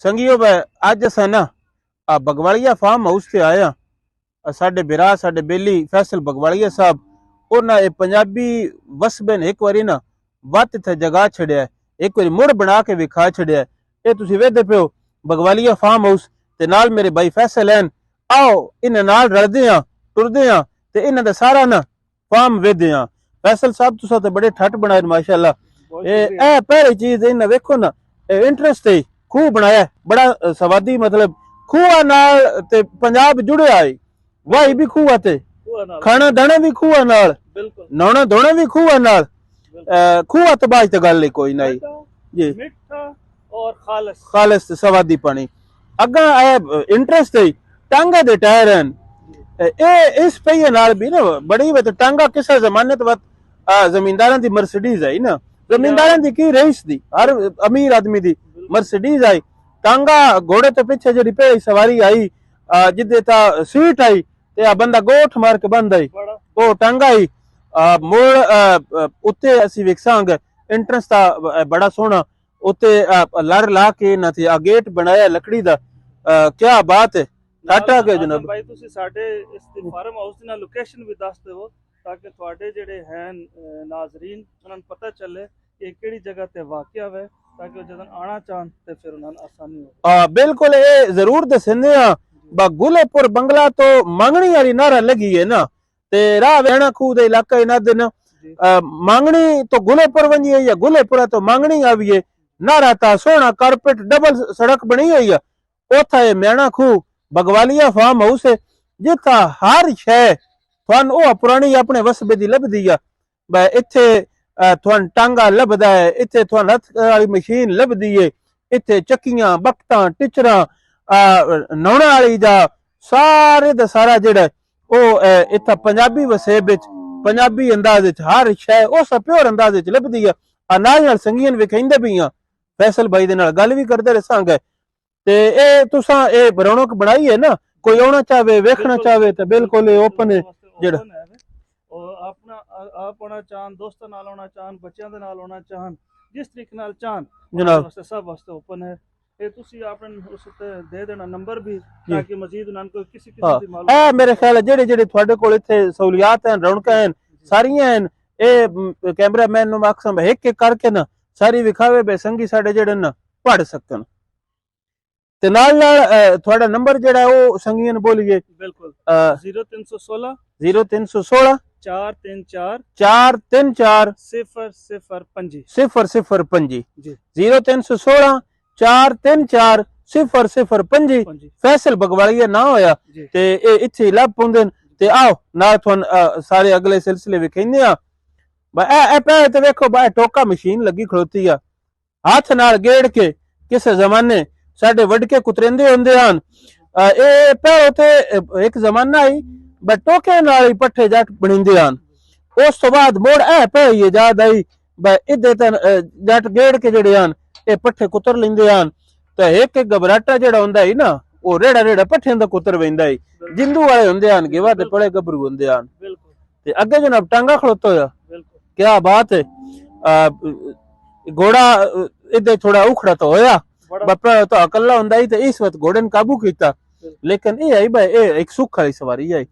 संगियो अज अस ना बगवालिया farm house से आए हैं। साडे बिरा साडे बेली फैसल बगवालिया साहब और ना पंजाबी वसबे ने एक बारी ना वत इत्थे जगा छड़िया, एक बारी मुड़ बना के विखा छड़िया। ये तुसीं वेखदे पियो बगवालिया फार्म हाउस ते नाल मेरे भाई फैसल हैं। आओ इन्हां नाल रलदे हां टुरदे हां ते इन्हां दा सारा ना फार्म वेखदे हां। फैसल साहब तुसां ते बड़े ठट बनाए माशाअल्लाह। ए पहली चीज इन्हां वेखो ना इंटरेस्ट है खूह बनाया बड़ा सवादी, मतलब खूह नाल ते पंजाब जुड़िया है। वाही भी खूह ते खाना दाना भी खूह नाल, नौना धोना भी खूह नाल। खूह तो बाज तो गल कोई नहीं जी, मिठा और खालिस खालिस सवादी पानी। अगा इंटरेस्ट है टांगे दे टायर हैं। ए इस पहिए नाल भी ना बड़ी वे टांगा किस जमाने तो जमींदारां दी मर्सिडीज है ना, जमींदारां दी की रईस दी हर अमीर आदमी दी मर्सिडीज आई। टांगा घोड़े तो पीछे जी पे सवारी आई जिदे ता सीट आई ते आ बंदा गोठ मार के बंद आई वो टांगा आई मोड़ उत्ते असी विकसांगे एंट्रेंस ता बड़ा सोहना उत्ते लर ला के ना थी गेट बनाया लकड़ी दा। क्या बात है टाटा के जनाब भाई तुसी साडे इस फार्म हाउस दी ना लोकेशन भी दस देवो ताकि तुहाडे जेड़े हैं नाजरीन उन्हें पता चले कि केड़ी जगह ते वाकया है, ताकि जदन आना चाहन ते फिर उन्हें आसानी हो। बिल्कुल ये जरूर दसने गुलेपुर बंगला तो मांगनी वाली नारा लगी है ना ते राह वेणा खूह दे इलाका इना दिन मांगनी तो गुलेपुर वंजी है या गुलेपुरा तो मांगनी आवी है। नारा ता सोना कारपेट डबल सड़क बनी हुई है। ओथा है मैणा खूह बगवालिया फार्म हाउस है जिथा हर शय थन ओ पुरानी अपने वसबे दी लभदी है। इत्थे थन टांगा लभदा है, इत्थे थन हथ वाली मशीन लभदी है, इत्थे चक्कियां बकटां टिचरां नौना वाली दा सारे दा सारा जेड़ा ओ इत्था पंजाबी वसेब विच पंजाबी अंदाज विच हर शय उस प्योर अंदाज विच लभदी है। नाल संगीन विखाइंदे भी हां, फैसल भाई दे नाल गल भी करदे रसांगे ते ए तुसां ए रौनक बनाई है ना। कोई आना चाहे वेखना चाहे तो बिल्कुल ओपन है जेड़ा अपना आप आना चाहन दोस्तों नाल आना चाहन बच्चों दे नाल आना चाहन जिस तरीके नाल चाहन जनाब वास्ते सब वास्ते ओपन है। ये तुसी आपने उस ते दे देना नंबर भी ताकि मजीद उन्हां को किसी किस्म दी मालूम ए मेरे ख्याल है जेड़े जेड़े थोड़े कोल इत्थे सहूलियात हैं रौनकां हैं सारियां हैं। ए कैमरामैन नु मकसद एक एक करके ना सारी विखावे बे संगी साडे जेड़े ना पढ़ सकन ते नाल नाल थोड़ा नंबर जेड़ा ओ संगियन बोलिए। बिल्कुल 0316 0316 434 434 005 005 जी 0316 434 005 फैसल बगवालिया ना होया ते ए इत्थे लभ पुंदे ते आओ ना थन सारे अगले सिलसिले विखेंदे आ। ए पे ते वेखो बा टोका मशीन लगी खड़ोती आ हाथ नाल गेड़ के किस जमाने साडे वडके कुतरेंदे हुंदे हन। ए पे उते एक जमाना आई टोके नाल ही पट्ठे जट बणिंदे हन। उस तो बाद मोड़ ए पे इजाद आई इदे तन जट गेड़ के जेड़े हन ए पट्ठे कुतर लेंदे हन ते एक एक घबराटा जेड़ा हुंदा है ना ओ रेड़ा रेड़ा पट्ठे दा कुतर वेंदा है। जिंदू वाले हुंदे हन गिवा ते पड़े गबरू हुंदे हन ते अगे जनाब टांगा खड़ोता होया। क्या बात है घोड़ा इधर थोड़ा उखड़ा तो होया बपरा तो अकल्ला हुंदा ही ते इस वक्त घोड़े ने काबू कीता। लेकिन ये आई भाई ये एक सुख वाली सवारी है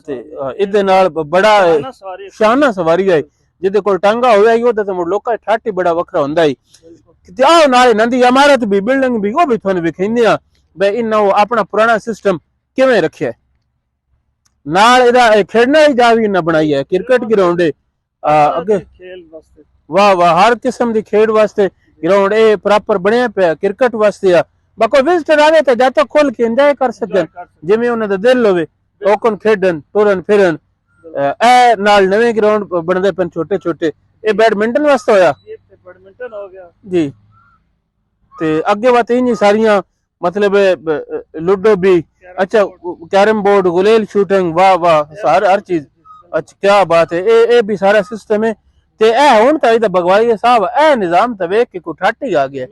ते इदे नाल बड़ा शाना सवारी है जिदे कोल टांगा होया ही ओदा ते मुड़ लोका ठाटी बड़ा वखरा हुंदा ही। ते आओ नाल नंदी इमारत भी बिल्डिंग भी ओ भी थोने विखेंदे आ भाई इन्ना अपना पुराना सिस्टम किवें रखिया है। नाल इदा खेडने ही जा भी ना बनाई है क्रिकेट ग्राउंड है अगे वाह वाह हर किस्म दी खेड वास्ते ग्राउंड ए प्रॉपर बनया पे क्रिकेट वास्ते आ। बाको विजिटर आवे ते जातो खोल के एंजॉय कर सकन जिवें उन्हां दा दिल होवे ओकन खेडन टुरन फिरन। ए नाल नवे ग्राउंड बनदे पन छोटे छोटे ए बैडमिंटन वास्ते होया बैडमिंटन हो गया जी ते अगे बात इन्नी सारियां मतलब लूडो भी अच्छा कैरम बोर्ड गुलेल शूटिंग वाह वाह हर चीज अच्छा क्या बात है। ए भी सारा सिस्टम है ते ए हुन ताई दा बगवालिया साहब ए निजाम ते वेख के कुठाटी आ गया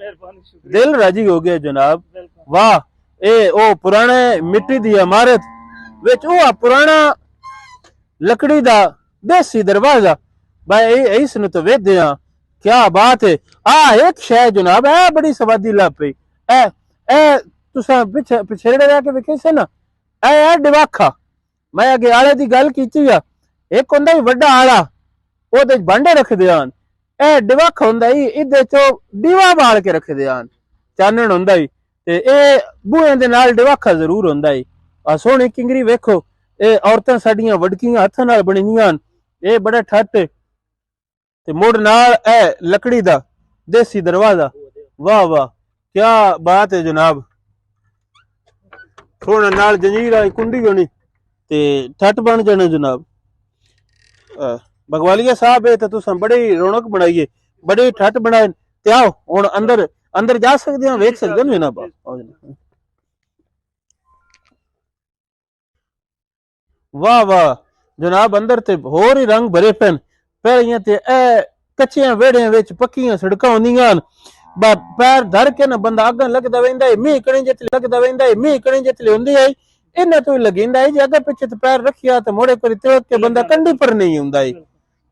दिल राजी हो गया जनाब। वाह ए ओ पुराने मिट्टी दी इमारत विच ओ पुराना लकड़ी दा देसी दरवाजा भाई इस नु तो वेखदे हां क्या बात है। एक शय जनाब ए बड़ी सवादी लग पई ए ए तुसा पिछड़े रह के वेखे से ना ए डिवाखा मैं अगे आले दी गल कीती आ एक हुंदा ही वड्डा आला ओदे भांडे रखदे आन ए डिवाखा हुंदा ही इदे चो दीवा बाल के रखदे आन चानण हुंदा ही ते ए बूहे दे नाल डिवाखा जरूर हुंदा ही आ सोहनी किंगरी वेखो ए औरतां साडियां वडकियां हत्थां नाल बणीਆਂ ए बड़ा ठट ते मुड़ नाल ए लकड़ी दा देसी दरवाजा वाह वाह क्या बात है जनाब सोहना नाल जंजीर आई कुंडी होनी ते ठट बन जाने जनाब बगवालिया साहब है तो तुसां बड़ी रौनक बनाई है बड़ी ठट बनाए ते आओ हुण अंदर अंदर जा सकदे हां वेख सकदे हो जनाब वाह वाह जनाब अंदर ते होर ही रंग भरे पेन पैरियां ते ए कच्चियां वेड़ियां विच पक्कियां सड़कां होंदियां पैर धर के ना बंदा अग्गां लगदा वेंदा है मींह कणे जितले लगदा वेंदा है मींह कणे जितले हुंदी है इन्हां तो लगींदा है जे अग्गे पिछे ते पैर रखिया ते मोड़े करी तिलक के बंदा कंडी पर नहीं हुंदा है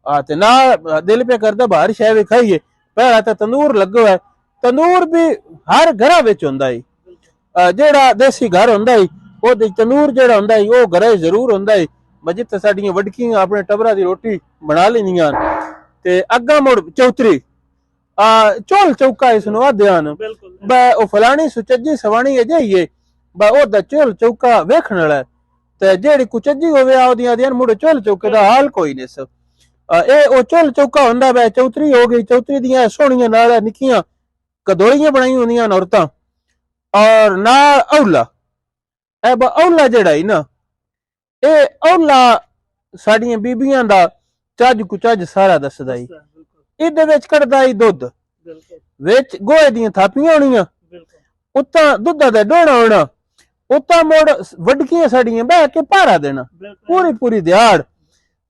आ ते ना दिल पे करदा बाहर शै वी खाइए पैरा ते तंदूर लगो है तंदूर भी हर घरा विच हुंदा है जेड़ा देसी घर हुंदा है ओदे तंदूर जेड़ा हुंदा है ओ घरे जरूर हुंदा है जिथे साडियां वडकियां अपने टबरा दी रोटी बना लैंदियां ते अग्गा मुड़ चौतरी चौल चौका इसनू आखदे हन बै ओ फलानी सुचज्जी सवानी है जाइए बै ओदा चौल चौका वेखण वाला ते जेड़ी कुचज्जी होवे ओदियां आदियां मुड़ चौल चौके दा हाल कोई नहीं स ए ओ चौल चौका हुंदा बै चौतरी हो गई चौतरी दियां सोहणियां नाल निक्कियां कदोड़ियां बनाई होंदियां औरतां और नाल औला ए बै औला जेड़ा है ना ए औला साडियां बीबियां दा ਚੱਜ ਕੁਚੱਜ ਸਾਰਾ ਦੱਸਦਾ ਈ ਇਹਦੇ ਵਿੱਚ ਕੱਢਦਾ ਈ ਦੁੱਧ ਵਿੱਚ ਗੋਹੇ ਦੀਆਂ ਥਾਪੀਆਂ ਹੋਣੀਆਂ ਉੱਤਾਂ ਦੁੱਧਾ ਦਾ ਡੋਣਾ ਹੋਣਾ ਉੱਤਾਂ ਮੋੜ ਵੱਡਕੀਆਂ ਸਾਡੀਆਂ ਬਹਿ ਕੇ ਭਾਰਾ ਦੇਣਾ ਪੂਰੀ ਪੂਰੀ ਦਿਹਾੜ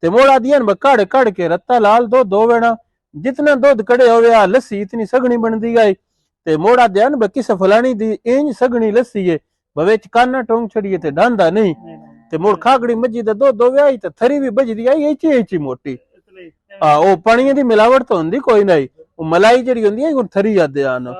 ਤੇ ਮੋੜਾ ਦੀਆਂ ਕੱਢ ਕੱਢ ਕੇ ਰੱਤਾ ਲਾਲ ਦੁੱਧ ਹੋਵੇਣਾ ਜਿਤਨਾ ਦੁੱਧ ਕੜੇ ਹੋਵੇ ਆ ਲੱਸੀ ਇਤਨੀ ਸਗਣੀ ਬਣਦੀ ਆਈ ਤੇ ਮੋੜਾ ਧਿਆਨ ਕਿਸੇ ਫਲਾਣੀ ਦੀ ਇੰਜ ਸਗਣੀ ਲੱਸੀ ਏ ਵਿੱਚ ਕਾਨਾ ਟੋਂਗ ਛੜੀਏ ਤੇ ਡਾਂਦਾ ਨਹੀਂ ਤੇ ਮੁੜ ਖਾਗੜੀ ਮੱਝੀ ਦਾ ਦੁੱਧ ਹੋਵੇ ਆਈ ਤੇ ਥਰੀ ਵੀ ਵੱਜਦੀ ਆਈ ਇੱਚੀ ਇੱਚੀ ਮੋਟੀ ਉਹ ਪਾਣੀਆਂ ਦੀ ਮਿਲਾਵਟ ਤਾਂ ਹੁੰਦੀ ਕੋਈ ਨਹੀਂ ਉਹ ਮਲਾਈ ਜਿਹੜੀ ਹੁੰਦੀ ਹੈ ਉਹ ਥਰੀ ਜਾਂਦੇ ਹਨ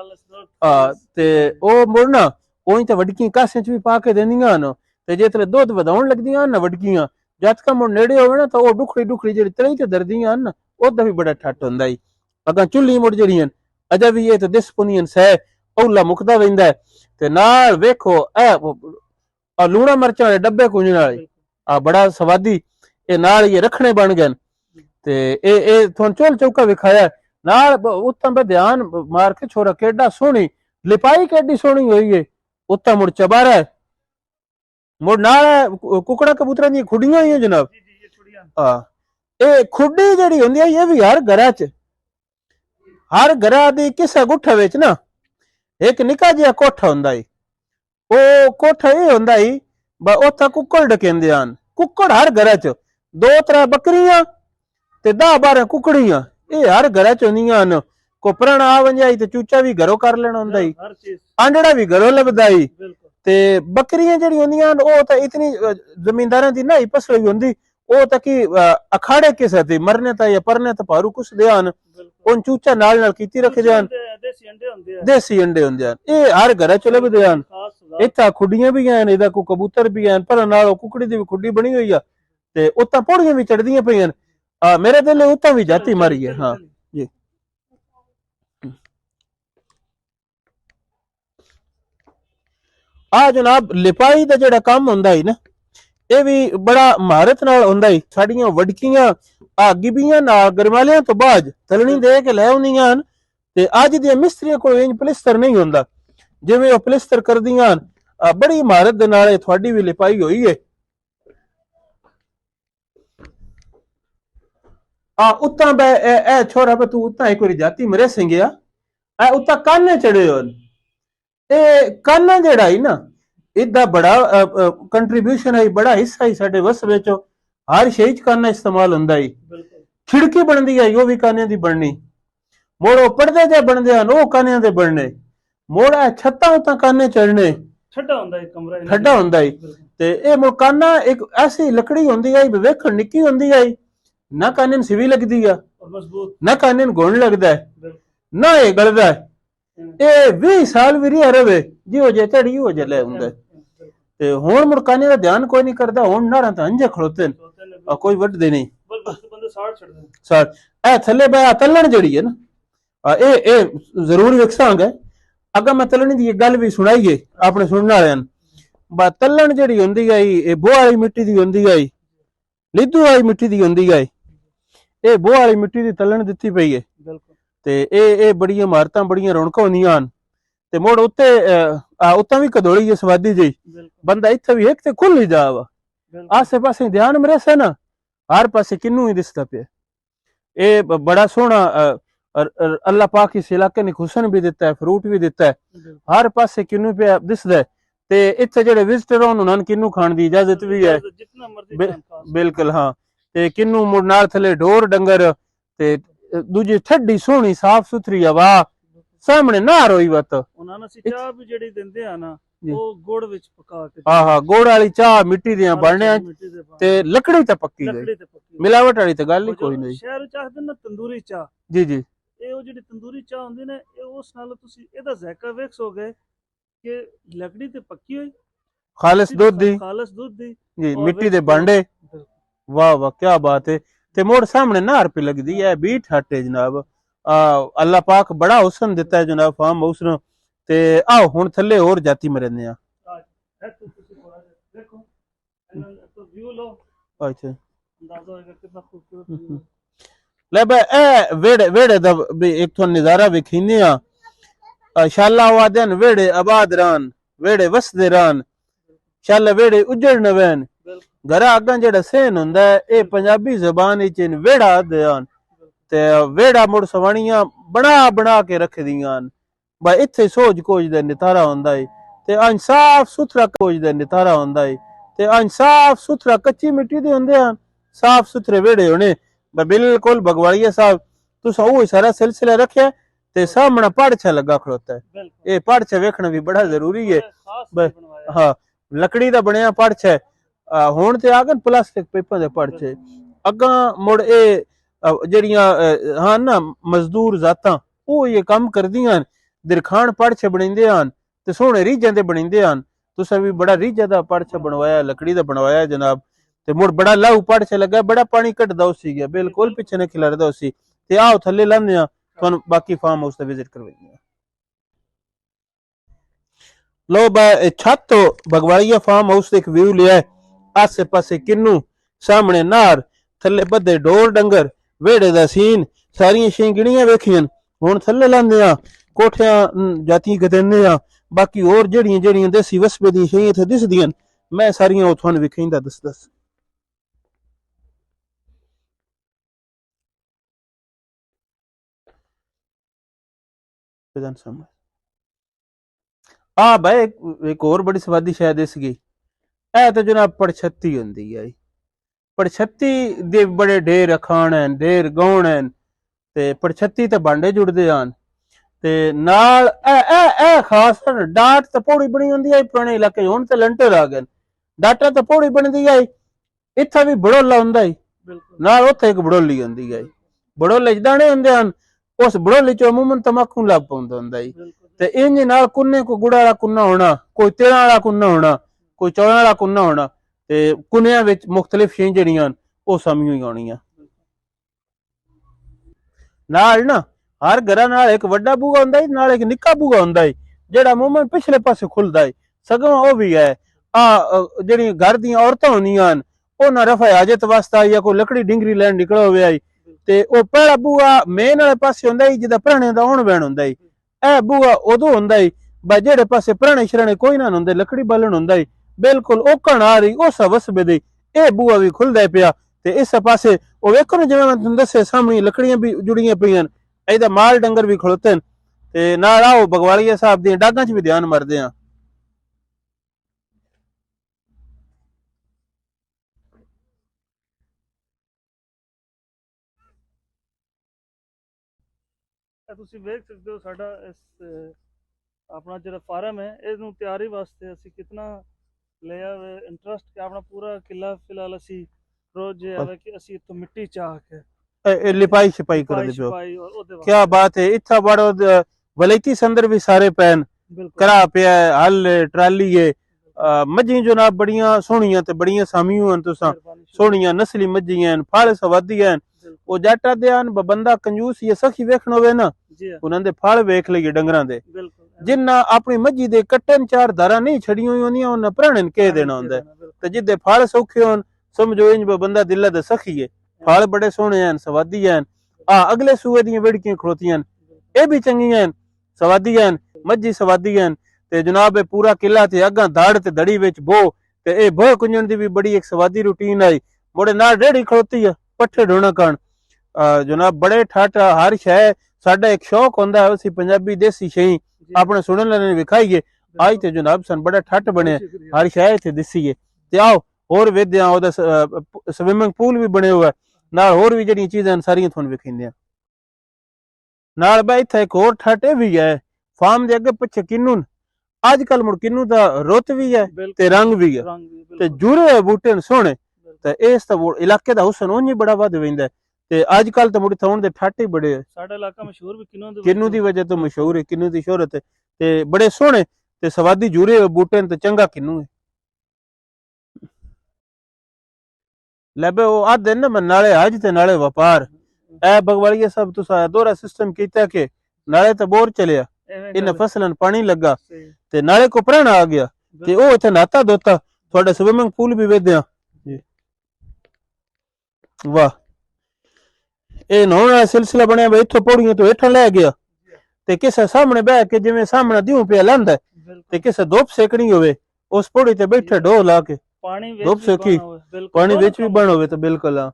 ਤੇ ਉਹ ਮੁੜਨਾ ਉਹੀ ਤਾਂ ਵਡਕੀਆਂ ਕਾਸਿਆਂ ਚ ਵੀ ਪਾ ਕੇ ਦਿੰਦੀਆਂ ਹਨ ਤੇ ਜੇ ਤੇਰੇ ਦੁੱਧ ਵਧਾਉਣ ਲੱਗਦੀਆਂ ਨਾ ਵਡਕੀਆਂ ਜਦ ਕਾ ਮੁੜ ਨੇੜੇ ਹੋਵੇ ਨਾ ਤਾਂ ਉਹ ਡੁਖੜੀ ਡੁਖੜੀ ਜਿਹੜੀ ਤਰੀ ਤੇ ਦਰਦੀਆਂ ਹਨ ਉਹਦਾ ਵੀ ਬੜਾ ਠੱਟ ਹੁੰਦਾ ਈ ਅਗਾਂ ਚੁੱਲੀ ਮੁੜ ਜਿਹੜੀਆਂ ਅਜਾ ਵੀ ਇਹ ਤੇ ਦਿਸ ਪੁਨੀਆਂ ਸਹਿ ਔਲਾ ਮੁਕਦਾ ਰਹਿੰਦਾ ਤੇ ਨਾਲ ਵੇਖੋ ਇਹ ਲੂਣਾ ਮਿਰਚਾਂ ਵਾਲੇ ਡੱਬੇ ਕੁੰਜਣ ਵਾਲੇ ਆ ਬੜਾ ਸਵਾਦੀ ਇਹ ਨਾਲ ਇਹ ਰੱਖਣੇ ਬਣ ਗਏ ਤੇ ਇਹ ਤੁਹਾਨੂੰ ਚੋਲ ਚੌਕਾ ਵਿਖਾਇਆ ਨਾਲ ਉੱਤਾਂ ਬੇ ਧਿਆਨ ਮਾਰ ਕੇ ਛੋਰਾ ਕਿੱਡਾ ਸੋਹਣੀ ਲਿਪਾਈ ਕਿੱਡੀ ਸੋਹਣੀ ਹੋਈ ਏ ਉੱਤਾਂ ਮੁੜ ਚਬਾਰਾ ਮੁੜ ਨਾਲ ਕੁਕੜਾ ਕਬੂਤਰਾਂ ਦੀਆਂ ਖੁੱਡੀਆਂ ਹੋਈਆਂ ਜਨਾਬ ਇਹ ਖੁੱਡੀ ਜਿਹੜੀ ਹੁੰਦੀ ਹੈ ਇਹ ਵੀ ਹਰ ਘਰਾਂ ਚ ਹਰ ਘਰਾਂ ਦੀ ਕਿਸੇ ਗੁੱਠੇ ਵਿੱਚ ਨਾ ਇੱਕ ਨਿੱਕਾ ਜਿਹਾ ਕੋਠਾ ਹੁੰਦਾ ਈ ਉਹ ਕੋਠਾ ਇਹ ਹੁੰਦਾ ਈ ਉੱਥੇ ਕੁੱਕੜ ਡਕੇਂਦੇ ਹਨ ਕੁੱਕੜ ਹਰ ਘਰਾਂ ਚ 2-3 ਬੱਕਰੀਆਂ ਤੇ 10-12 ਕੁਕੜੀਆਂ ਇਹ ਹਰ ਘਰਾਂ ਚ ਹੁੰਦੀਆਂ ਹਨ ਕੋ ਪੁਰਾਣਾ ਆ ਵੰਜਾਈ ਤੇ ਚੂਚਾ ਵੀ ਘਰੋਂ ਕਰ ਲੈਣਾ ਹੁੰਦਾ ਈ ਆਂਡੜਾ ਵੀ ਘਰੋਂ ਲੱਭਦਾ ਈ ਤੇ ਬੱਕਰੀਆਂ ਜਿਹੜੀਆਂ ਹੁੰਦੀਆਂ ਹਨ ਉਹ ਤਾਂ ਇਤਨੀ ਜ਼ਮੀਨਦਾਰਾਂ ਦੀ ਨਹੀਂ ਪਸਲੀ ਹੁੰਦੀ ਉਹ ਤਾਂ ਕੀ ਅਖਾੜੇ ਕਿਸੇ ਤੇ ਮਰਨੇ ਤਾਂ ਜਾਂ ਪਰਨੇ ਤਾਂ ਭਾਰੂ ਕੁਛ ਦੇ ਹਨ ਉਹ ਚੂਚਾ ਨਾਲ ਨਾਲ ਕੀਤੀ ਰੱਖਦੇ ਹਨ ਦੇਸੀ ਅੰਡੇ ਹੁੰਦੇ ਹਨ ਇਹ ਹਰ ਘਰਾਂ ਚ ਲੱਭਦੇ ਹਨ ਇੱਥੇ ਖੁੱਡੀਆਂ ਵੀ ਹਨ ਇਹਦਾ ਕੋ ਕਬੂਤਰ ਵੀ ਹਨ ਪਰ ਨਾਲ ਕੁਕੜੀ ਦੀ ਵੀ ਖੁੱਡੀ ਬਣੀ ਹੋਈ ਆ ਤੇ ਉੱਤਾਂ ਪੌੜੀਆਂ ਵੀ ਚੜਦੀਆਂ ਪਈਆਂ मेरे दिल उत्ता भी जाती मारी है हाँ जी आ जनाब लिपाई दा जेड़ा काम हुंदा है ना ये भी बड़ा महारत नाल हुंदा है साडियां वडकियां आ गिबियां ना गरमालियां तो बाद तलनी दे के ले आउंदियां हन ते अज दे मिस्त्रियां कोल इंज प्लिस्तर नहीं हुंदा जिवें ओ प्लिस्तर करदियां बड़ी महारत दे नाल थोड़ी भी लिपाई होई है उत्ता ए छोरा तू उत्ता एक बारी जाती मरे सिंगिया उत्ता काने चढ़े हो काना जेड़ा है ना इदा बड़ा कंट्रीब्यूशन है बड़ा हिस्सा ही साडे वस विचों हर शे च काना इस्तेमाल हुंदा है खिड़की बनदी है वो भी काने दी बननी मोड़ो पर्दे जे बनदे हन वो काने दे बनने मोड़ा छत्तां उत्ता काने चढ़ने ठड्डा हुंदा है ते ए मुकाना एक ऐसी लकड़ी हुंदी है वेखण निक्की हुंदी है ना कानन सिवी लगदी है ना कानन घुण लगदा है ना ये गलदा है ਇਹ 20 ਸਾਲ ਵੀ ਰਿਹਾ ਰਵੇ ਜਿਉ ਜੇ ਝੜੀ ਹੋ ਜੇ ਲੈ ਹੁੰਦਾ ਤੇ ਹੁਣ ਮੁੜਕਾਨੇ ਦਾ ਧਿਆਨ ਕੋਈ ਨਹੀਂ ਕਰਦਾ ਹੁਣ ਨਾਰਾਂ ਤਾਂ ਅੰਜੇ ਖੜੋਤੇ ਨੇ ਕੋਈ ਵੱਢਦੇ ਨਹੀਂ ਬੰਦੇ ਸਾੜ ਛੱਡਦੇ ਸਰ ਇਹ ਥੱਲੇ ਬੈ ਤੱਲਣ ਜਿਹੜੀ ਹੈ ਨਾ ਇਹ ਜ਼ਰੂਰ ਵਿਕਸਾਂਗੇ ਅਗਾ ਮੈਂ ਤੱਲਣ ਦੀ ਗੱਲ ਵੀ ਸੁਣਾਈਏ ਆਪਣੇ ਸੁਣਨ ਵਾਲਿਆਂ ਨੂੰ ਬਾ ਤੱਲਣ ਜਿਹੜੀ ਹੁੰਦੀ ਗਈ ਇਹ ਬੋਹ ਵਾਲੀ ਮਿੱਟੀ ਦੀ ਹੁੰਦੀ ਗਈ ਲਿੱਦੂ ਵਾਲੀ ਮਿੱਟੀ ਦੀ ਹੁੰਦੀ ਗਈ ਇਹ ਬੋਹ ਵਾਲੀ ਮਿੱਟੀ ਦੀ ਤੱਲਣ ਦਿੱਤੀ ਪਈ ਹੈ ਤੇ ਇਹ ਬੜੀਆਂ ਇਮਾਰਤਾਂ ਬੜੀਆਂ ਰੌਣਕਾਂ ਹੁੰਦੀਆਂ ਹਨ ਤੇ ਮੁੜ ਉੱਤੇ ਉੱਤਾਂ ਵੀ ਕਦੋਲੀ ਜੇ ਸਵਾਦੀ ਜੀ ਬੰਦਾ ਇੱਥੇ ਵੀ ਇੱਕ ਤੇ ਖੁੱਲ ਹੀ ਜਾ ਵਾ ਆਸੇ ਪਾਸੇ ਧਿਆਨ ਮਰੇ ਸੇ ਨਾ ਹਰ ਪਾਸੇ ਕਿੰਨੂ ਹੀ ਦਿਸਦਾ ਪਿਆ ਇਹ ਬੜਾ ਸੋਹਣਾ अल्लाह पाक इस इलाके ने हुसन भी दिता है फ्रूट भी दिता है हर पासे किन्नू पे दिसदा है ते इत्थे जेड़े विजिटर होन उन्हां किन्नू खाण दी इजाजत भी है बिल्कुल हाँ ते किन्नू मुड़ नाल थले ढोर डंगर ते दूजी ठड्डी सोहनी साफ सुथरी हवा सामने ना रोई वत उन्हां ने चाह भी जेड़ी दिंदे आ ना ਉਹ ਗੁੜ ਵਿੱਚ ਪਕਾ ਕੇ ਹਾਂ ਗੁੜ ਵਾਲੀ ਚਾਹ ਮਿੱਟੀ ਦੀਆਂ ਬਣਿਆ ਤੇ ਲੱਕੜੀ ਤੇ ਪੱਕੀ ਗਈ ਮਿਲਾਵਟ ਵਾਲੀ ਤੇ ਗੱਲ ਹੀ ਕੋਈ ਨਹੀਂ ਸ਼ਹਿਰ ਵਿੱਚ ਆਖਦੇ ਨਾ ਤੰਦੂਰੀ ਚਾਹ ਜੀ ਜੀ ਇਹ ਉਹ ਜਿਹੜੀ ਤੰਦੂਰੀ ਚਾਹ ਹੁੰਦੀ ਨੇ ਇਹ ਉਸ ਨਾਲ ਤੁਸੀਂ ਇਹਦਾ ਜ਼ਾਇਕਾ ਵੇਖੋਗੇ ਕਿ ਲੱਕੜੀ ਤੇ ਪੱਕੀ ਹੋਈ ਖਾਲਸ ਦੁੱਧ ਦੀ ਜੀ ਮਿੱਟੀ ਦੇ ਭਾਂਡੇ ਵਾਹ ਵਾਹ ਕੀ ਬਾਤ ਹੈ ਤੇ ਮੋੜ ਸਾਹਮਣੇ ਨਾਰ ਪੇ ਲੱਗਦੀ ਹੈ ਬੀਟ ਹੱਟੇ ਜਨਾਬ ਅੱਲਾਹ ਪਾਕ ਬੜਾ ਹੁਸਨ ਦਿੱਤਾ ਹੈ ਜਨਾਬ ਫਾਰਮ ਹਾਊਸ ਨੂੰ ਤੇ ਆਓ ਹੁਣ ਥੱਲੇ ਹੋਰ ਜਾਤੀ ਮਰਨੇ ਆ ਦੇਖੋ तो व्यू लो अच्छा अंदाजा होगा कितना खूबसूरत व्यू ले बे ए वेड़े दा एक तो नजारा विखीने आ शाला वादन वेड़े आबाद रान वेड़े वसदे रान शाला वेड़े उजड़ नवेन घरा अगा जेड़ा सेन हुंदा है ए पंजाबी जुबान विच वेड़ा आदन ते वेड़ा मुड़ सवाणियां बना के रख दियां बा इत्थे सोच कोच दा नितारा हुंदा है ते अन साफ सुथरा कोच दा नितारा हुंदा है ते अन साफ सुथरा कच्ची मिट्टी दे हुंदे हन साफ सुथरे वेड़े होने बिल्कुल बगवाड़िया साहब तुसा वो सारा सिलसिला रखिया ते सामने पाड़छा लगा खड़ोता है ये पाड़छा वेखना भी बड़ा जरूरी है हाँ लकड़ी दा बनया पाड़छा हुण ते आगन प्लास्टिक पेपर दे पाड़छे अगा मुड़ ए जड़ियां हाँ ना मजदूर जातां वो ये काम करदियां दिरखान पाड़छे बनिंदे हन ते सोहणे रीझां दे बनिंदे हन तुसा भी बड़ा रीझा दा पाड़छा बनवाया लकड़ी दा बनवाया जनाब ते मुड़ बड़ा लाऊ पाड़छा लगा बड़ा पानी कटदा उसी गया बिल्कुल पिछे ने खिलरदा उसी ते आओ थल्ले लाने आ तुहानू बाकी फार्म हाउस दा विजिट करवाइए लो बा छत तो बगवाड़िया फार्म हाउस दा एक व्यू लिया है आसे पासे किन्नू सामने नार थल्ले बदे ढोर डंगर वेड़े दा सीन सारियां शें गिणियां वेखियां हुण थल्ले लाने आ कोठियां जाती गदने आ बाकी और जड़ियां देसी वसबे दी शें इत्थे दिसदियां मैं सारियां ओ तुहानू विखाइंदा दस आ भाई एक और बड़ी स्वादी शायद इसकी ए तो जनाब पड़छत्ती हुंदी है पड़छत्ती दे बड़े ढेर अखान हैं ढेर गौण हैं ते पड़छत्ती ते भांडे जुड़दे हन ते नाल ए ए ए खास डाट ते पौड़ी बनी हुंदी है पुराने इलाके हुण ते लंटर आ गए डाटा ते पौड़ी बनदी है इत्थे भी बड़ोला हुंदा है नाल उत्थे एक बड़ोली हुंदी है बड़ोले च दाने हुंदे हन उस बड़ोली च अमूमन तमाकू लग पाउंदा हुंदा है ते इंज नाल कुन्ने को गुड़ा वाला कुन्ना होना कोई तेरा वाला कुन्ना होना कोई चौड़ा वाला कुन्ना होना ते कुन्नियां विच मुख्तलिफ शें जड़ियां ओ सामियों ही होणियां नाल ना हर घरा नाल एक वड्डा बूहा हुंदा है नाल एक निक्का बूहा हुंदा है जेड़ा अमूमन पिछले पासे खुलदा है सगों ओ भी है जेड़ी घर दी औरतां होंदियां उन्हां रफा हाजत वास्ता या कोई लकड़ी डिंगरी लैन निकलो होवे आई ते ओ पहला बूहा मेन वाले पासे हुंदा है जिदा पुराने दा आउण बैण हुंदा है ए बूहा उदों हुंदा है बा जेड़े पासे पुराने शराने कोई ना हुंदे लकड़ी बालन हुंदा है बिल्कुल ओकण आ रही उस वसबे दे ए बूहा भी खुलदा पिया ते इस पासे ओ वेखो ना जिवें मैं तुहानू दस्से सामने लकड़ियां भी जुड़ियां पईयां एदा माल डंगर भी खड़ोते ते नाल आओ बगवाड़िया साहब दी डागां च भी ध्यान मारदे आ ਤੁਸੀਂ ਵੇਖ ਸਕਦੇ ਹੋ ਸਾਡਾ ਇਸ ਆਪਣਾ ਜਿਹੜਾ ਫਾਰਮ ਹੈ ਇਹਨੂੰ ਤਿਆਰੀ ਵਾਸਤੇ ਅਸੀਂ ਕਿੰਨਾ ਲਿਆ ਇੰਟਰਸਟ ਕਿ ਆਪਣਾ ਪੂਰਾ ਕਿੱਲਾ ਫਿਲਹਾਲ ਅਸੀਂ ਰੋਜ਼ ਇਹ ਹੈ ਕਿ ਅਸੀਂ ਇੱਥੋਂ ਮਿੱਟੀ ਚਾਹ ਕੇ लिपाई शिपाई कर दे क्या बात है इतना बड़ो वलैती संदर भी सारे पैन बिल्कुल करा पिया है, हल है, ट्राली है। मज्जी जनाब बड़ियां सोहनियां ते बड़ियां सामियां हन, तुसां मेहरबानी सोहनियां नस्ली मज्जियां हन, फल सवादी हन। बिल्कुल ਉਹ ਜੱਟ ਆਦੇ ਹਨ ਬੰਦਾ ਕੰਜੂਸ ਇਹ ਸਖੀ ਵੇਖਣ ਹੋਵੇ ਨਾ, जी हाँ ਉਹਨਾਂ ਦੇ ਫਲ ਵੇਖ ਲਈਏ ਡੰਗਰਾਂ ਦੇ। बिल्कुल ਜਿੰਨਾ ਆਪਣੀ ਮੱਝੀ ਦੇ ਕੱਟਣ ਚਾਰ ਧਾਰਾਂ ਨਹੀਂ ਛੜੀਆਂ ਹੋਈਆਂ ਹੁੰਦੀਆਂ, ਉਹਨਾਂ ਪ੍ਰਾਣਨ ਕਹਿ ਦੇਣਾ ਹੁੰਦਾ ਹੈ। ਤੇ ਜਿੱਦੇ ਫਲ ਸੌਖੇ ਹੋਣ ਸਮਝੋ ਇੰਜ ਬੰਦਾ ਦਿਲ ਦਾ ਸਖੀ ਹੈ। ਫਲ ਬੜੇ ਸੋਹਣੇ ਹਨ, ਸਵਾਦੀ ਹਨ। ਅਗਲੇ ਸੂਏ ਦੀਆਂ ਵਿੜਕੀਆਂ ਖਲੋਤੀਆਂ ਹਨ, ਇਹ ਵੀ ਚੰਗੀਆਂ ਹਨ, ਸਵਾਦੀ ਹਨ, ਮੱਝੀ ਸਵਾਦੀ ਹਨ। ਤੇ ਜਨਾਬ ਇਹ ਪੂਰਾ ਕਿਲਾ ਤੇ ਅੱਗਾਂ ਧੜ ਤੇ ਧੜੀ ਵਿੱਚ ਬੋ ਤੇ ਇਹ ਬੋ ਕੁੰਜਣ ਦੀ ਵੀ ਬੜੀ ਇੱਕ ਸਵਾਦੀ ਰੂਟੀਨ ਆਈ। ਮੁੜੇ ਨਾਲ ਰੇੜੀ ਖਲੋਤੀ ਆ ਪੱਠੇ ਢੋਣਾ ਕਣ। ਜਨਾਬ ਬੜੇ ਠੱਠ ਹਰ ਸ਼ੈ ਸਾਡਾ ਇੱਕ ਸ਼ੌਕ ਹੁੰਦਾ ਹੈ, ਅਸੀਂ ਪੰਜਾਬੀ ਦੇਸੀ ਸ਼ਈ ਆਪਣੇ ਸੁਣਨ ਲੈਣੇ ਵਿਖਾਈਏ। ਅੱਜ ਤੇ ਜਨਾਬ ਸਨ ਬੜਾ ਠੱਠ ਬਣਿਆ, ਹਰ ਸ਼ੈ ਇੱਥੇ ਦਿਸੀਏ। ਤੇ ਆਓ ਹੋਰ ਵੇਖਦੇ ਆ, ਉਹਦਾ ਸਵਿਮਿੰਗ ਪੂਲ ਵੀ ਬਣਿਆ ਹੋਇਆ, ਨਾਲ ਹੋਰ ਵੀ ਜਿਹੜੀਆਂ ਚੀਜ਼ਾਂ ਸਾਰੀਆਂ ਤੁਹਾਨੂੰ ਵਿਖਾਉਂਦੇ ਆ। ਨਾਲ ਬਈ ਇੱਥੇ ਇੱਕ ਹੋਰ ਠੱਠ ਇਹ ਵੀ ਹੈ, ਫਾਰਮ ਦੇ ਅੱਗੇ ਪਿੱਛੇ ਕਿੰਨੂ ਅੱਜ ਕੱਲ ਮੁੜ ਕਿੰਨੂ ਦਾ ਰੁੱਤ ਵੀ ਹੈ ਤੇ ਰੰਗ ਵੀ ਹੈ ਤੇ ਜੁੜੇ ਬੂਟੇ ਸੋਹਣੇ। ਤੇ ਇਸ ਤਾਂ ਇਲਾਕੇ ਦਾ ਹੁਸਨ ਉਂਝ ਹੀ ਬੜਾ ਵੱਧ ਵੈਂਦਾ। ਤੇ ਅੱਜ ਕੱਲ ਤਾਂ ਮੁੜ ਥਾਉਣ ਦੇ ਠੱਠ ਹੀ ਬੜੇ ਸਾਡਾ ਇਲਾਕਾ ਮਸ਼ਹੂਰ ਵੀ ਕਿੰਨੂ ਦੀ ਵਜ੍ਹਾ ਤੋਂ ਮਸ਼ਹੂਰ ਹੈ, ਕਿੰਨੂ ਦੀ ਸ਼ੋਹਰਤ ਹੈ। ਤੇ ਬੜੇ ਸੋਹਣੇ ਤੇ ਸਵਾਦੀ ਜੁੜੇ ਬੂਟੇ ਤੇ ਚੰਗਾ ਕਿੰਨੂ ਹੈ। ਲੱਭੇ ਉਹ ਆਦੇ ਨਾ ਨਾਲੇ ਹਜ ਤੇ ਨਾਲੇ ਵਪਾਰ। ਇਹ ਬਗਵਾਲੀਆ ਸਭ ਤੁਸੀਂ ਦੋਹਰਾ ਸਿਸਟਮ ਕੀਤਾ ਕਿ ਨਾਲੇ ਤਾਂ ਬੋਰ ਚਲਿਆ, ਇਹਨਾਂ ਫਸਲਾਂ ਪਾਣੀ ਲੱਗਾ ਤੇ ਨਾਲੇ ਕੋ ਪ੍ਰਾਣ ਆ ਗਿਆ ਤੇ ਉਹ ਇੱਥੇ ਨਾਤਾ ਦੋਤਾ। ਤੁਹਾਡਾ ਸਵਿਮਿੰਗ ਪੂਲ ਵੀ ਵੇਖਦੇ ਜੀ। ਵਾਹ, ਇਹ ਨਹਾਉਣ ਵਾਲਾ ਸਿਲਸਿਲਾ ਬਣਿਆ ਬਈ ਇੱਥੋਂ ਪੌੜੀਆਂ ਤੋਂ ਹੇਠਾਂ ਲੈ ਗਿਆ ਤੇ ਕਿਸੇ ਸਾਹਮਣੇ ਬਹਿ ਕੇ ਜਿਵੇਂ ਸਾਹਮਣੇ ਦਿਉ ਪਿਆ ਲੰਦਾ ਤੇ ਕਿਸੇ ਧੁੱਪ ਸੇਕਣੀ ਹੋਵੇ ਉਸ ਪੌੜੀ ਤੇ ਬੈਠੇ ਢੋ ਲਾ ਕੇ ਧੁੱਪ ਸੇਕੀ ਪਾਣੀ ਵਿੱਚ ਵੀ ਬਣ ਹੋਵੇ ਤਾਂ ਬਿਲਕੁਲ।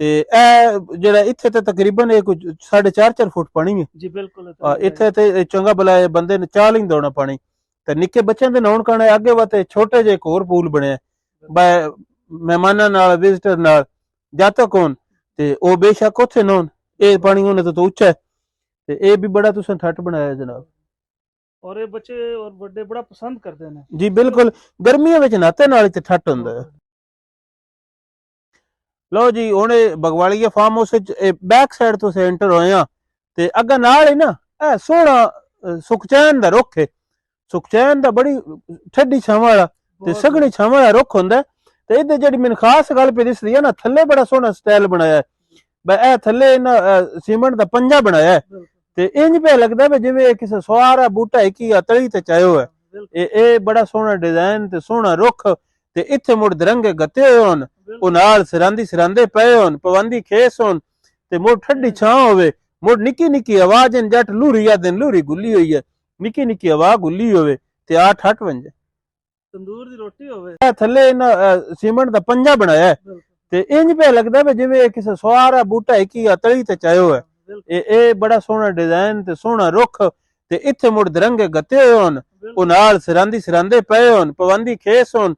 ਤੇ ਇਹ ਜਿਹੜਾ ਇੱਥੇ ਤੇ ਤਕਰੀਬਨ ਇਹ ਕੁਝ 4.5 ਫੁੱਟ ਪਾਣੀ ਹੈ ਜੀ। ਬਿਲਕੁਲ ਇੱਥੇ ਤੇ ਚੰਗਾ ਭਲਾ ਬੰਦੇ ਨੇ ਚਾਹ ਨਹੀਂ ਦੌੜਨਾ ਪਾਣੀ। ਤੇ ਨਿੱਕੇ ਬੱਚਿਆਂ ਦੇ ਨਹਾਉਣ ਕਾਣੇ ਅੱਗੇ ਵਾਤੇ ਛੋਟੇ ਜਿਹੇ ਇੱਕ ਹੋਰ ਪੂਲ ਬਣਿਆ ਮਹਿਮਾਨਾਂ ਨਾਲ, ਵਿਜ਼ਿਟਰ ਨਾਲ ਜਦ ਤੱਕ ਹੋਣ ਤੇ ਉਹ ਬੇਸ਼ੱਕ ਉੱਥੇ ਨਹਾਉਣ। ਇਹ ਪਾਣੀ ਉਹਨਾਂ ਤੋਂ ਉੱਚਾ ਹੈ ਤੇ ਇਹ ਵੀ ਬੜਾ ਤੁਸੀਂ ਠੱਠ ਬਣਾਇਆ ਜਨਾਬ। ਔਰ ਇਹ ਬੱਚੇ ਔਰ ਵੱਡੇ ਬੜਾ ਪਸੰਦ ਕਰਦੇ ਨੇ ਜੀ। ਬਿਲਕੁਲ ਗਰਮੀਆਂ ਵਿੱਚ ਨਾਤੇ ਨਾਲ ਤੇ ਠੱਠ ਹੁੰਦਾ ਹੈ। ਲੋ ਜੀ ਹੁਣ ਬਗਵਾਲੀਆ ਫਾਰਮ ਹਾਊਸ ਵਿੱਚ ਬੈਕ ਸਾਈਡ ਤੋਂ ਐਂਟਰ ਹੋਏ ਆ ਤੇ ਅੱਗਾ ਨਾਲ ਹੀ ਨਾ ਇਹ ਸੋਹਣਾ ਸੁਖਚੈਨ ਦਾ ਰੁੱਖ ਹੈ। ਸੁਖਚੈਨ ਦਾ ਬੜੀ ਠੱਡੀ ਛਾਵਾਂ ਵਾਲਾ ਤੇ ਸਗਣੀ ਛਾਵਾਂ ਵਾਲਾ ਰੁੱਖ ਹੁੰਦਾ। ਤੇ ਇਹਦੇ ਜਿਹੜੀ ਮੈਨੂੰ ਖਾਸ ਗੱਲ ਪਈ ਦਿਸਦੀ ਹੈ ਨਾ, ਥੱਲੇ ਬੜਾ ਸੋਹਣਾ ਸਟਾਈਲ ਬਣਾਇਆ ਹੈ। ਇਹ ਥੱਲੇ ਇਹਨਾਂ ਸੀਮੈਂਟ ਦਾ ਪੰਜਾ ਬਣਾਇਆ ਹੈ ਤੇ ਇੰਜ ਪਿਆ ਲੱਗਦਾ ਵੀ ਜਿਵੇਂ ਕਿਸੇ ਸਵਾਰਾ ਬੂਟਾ ਇੱਕ ਹੀ ਤਲੀ ਤੇ ਚਾਇਓ ਹੈ। ਇਹ ਬੜਾ ਸੋਹਣਾ ਡਿਜ਼ਾਈਨ ਤੇ ਸੋਹਣਾ ਰੁੱਖ ਤੇ ਇੱਥੇ ਮੁੜ ਦਰੰਗੇ ਗੱਤੇ ਹੋਏ ਹੋਣ, ਉਹ ਨਾਲ ਸਿਰਾਂਦੇ ਪਏ ਹੋਣ, ਪਵੰਦੀ ਖੇਸ ਹੋਣ ਤੇ ਮੁੜ ਠੰਡੀ ਛਾਂ ਹੋਵੇ। ਮੁੜ ਨਿੱਕੀ ਨਿੱਕੀ ਆਵਾਜ਼ ਜੱਟ ਲੂਰੀ ਆ ਦਿਨ ਲੂਰੀ ਗੁੱਲੀ ਹੋਈ ਹੈ, ਨਿੱਕੀ ਨਿੱਕੀ ਆਵਾਜ਼ ਗੁੱਲੀ ਹੋਵੇ ਤੇ ਆ ਠੱਠ ਵੰਜੇ ਤੰਦੂਰ ਦੀ ਰੋਟੀ ਹੋਵੇ। ਥੱਲੇ ਇਹਨਾਂ ਸੀਮੈਂਟ ਦਾ ਪੰਜਾ ਬਣਾਇਆ ਤੇ ਇੰਜ ਪਿਆ ਲੱਗਦਾ ਵੀ ਜਿਵੇਂ ਕਿਸੇ ਸਵਾਰਾ ਬੂਟਾ ਇੱਕ ਹੀ ਤਲੀ ਤੇ ਚਾਇਓ ਹੈ। ਇਹ ਬੜਾ ਸੋਹਣਾ ਡਿਜ਼ਾਈਨ ਤੇ ਸੋਹਣਾ ਰੁੱਖ ਤੇ ਇੱਥੇ ਮੁੜ ਦਰੰਗੇ ਗੱਤੇ ਹੋਏ ਹੋਣ, ਉਹ ਨਾਲ ਸਿਰਾਂਦੇ ਪਏ ਹੋਣ, ਪਵੰਦੀ ਖੇਸ ਹੋਣ